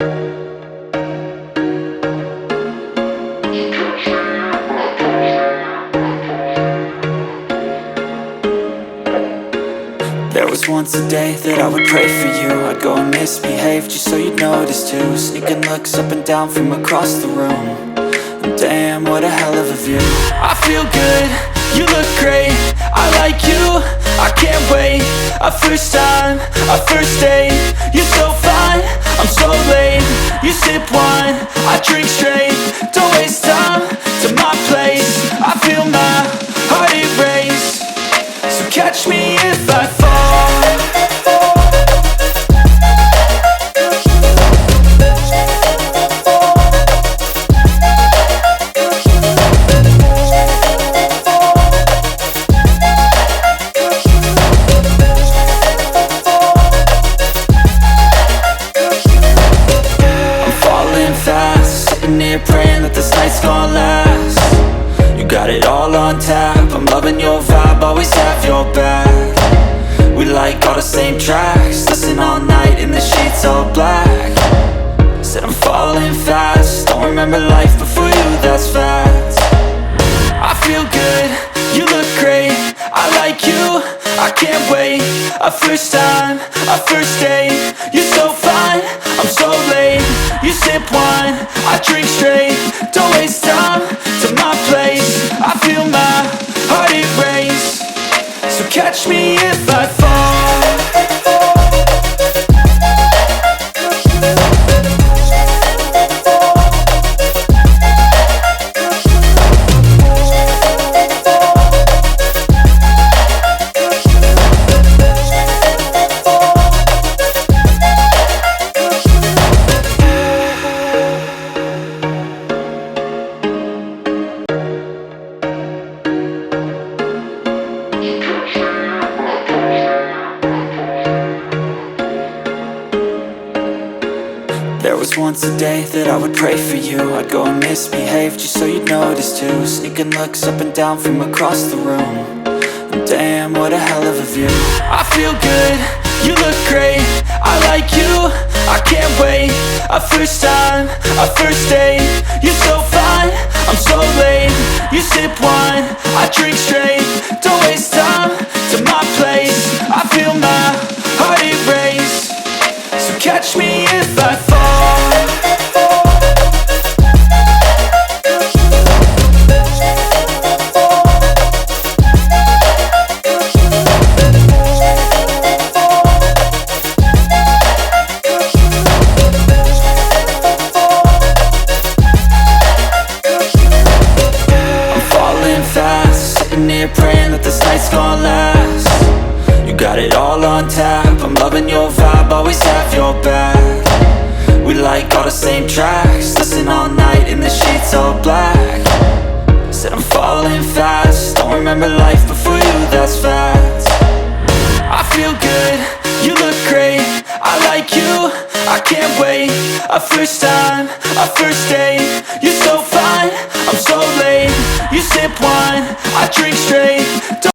There was once a day that I would pray for you. I'd go and misbehave just so you'd notice too. Sneaking looks up and down from across the room. And damn, what a hell of a view. I feel good, you look great, I like you, I can't wait. A first time, a first date. You're so fine, I'm so late. You sip wine, I drink straight. Don't waste time to my place. I feel my heart erase. So catch me if I fall. I'm falling fast, sitting here praying that this night's gonna last. You got it all on tap, I'm loving your vibe, always have your back. We like all the same tracks, listen all night in the sheets all black. Said I'm falling fast, don't remember life before you, that's fact. I feel good, you look great, I like you, I can't wait. A first time, a first date. You're so fine, I'm so late. You sip wine, I drink straight. Don't waste time to my place. I feel my heart erase. So catch me if I fall. There was once a day that I would pray for you. I'd go and misbehave just so you'd notice too. Sneaking looks up and down from across the room. And damn, what a hell of a view. I feel good, you look great, I like you, I can't wait. A first time, a first date. You're so fine, I'm so late. You sip wine, I drink straight. Don't waste time to my place. I feel my heart erase. So catch me if I fall. I'm falling fast, sitting here praying that this night's gonna last. You got it all on tap, I'm loving your vibe, always have your back. We like all the same tracks, listen all night in the sheets all black. Said I'm falling fast, don't remember life before you, that's fact. I feel good, you look great, I like you, I can't wait. A first time, a first date. You're so fine, I'm so late. You sip wine, I drink straight.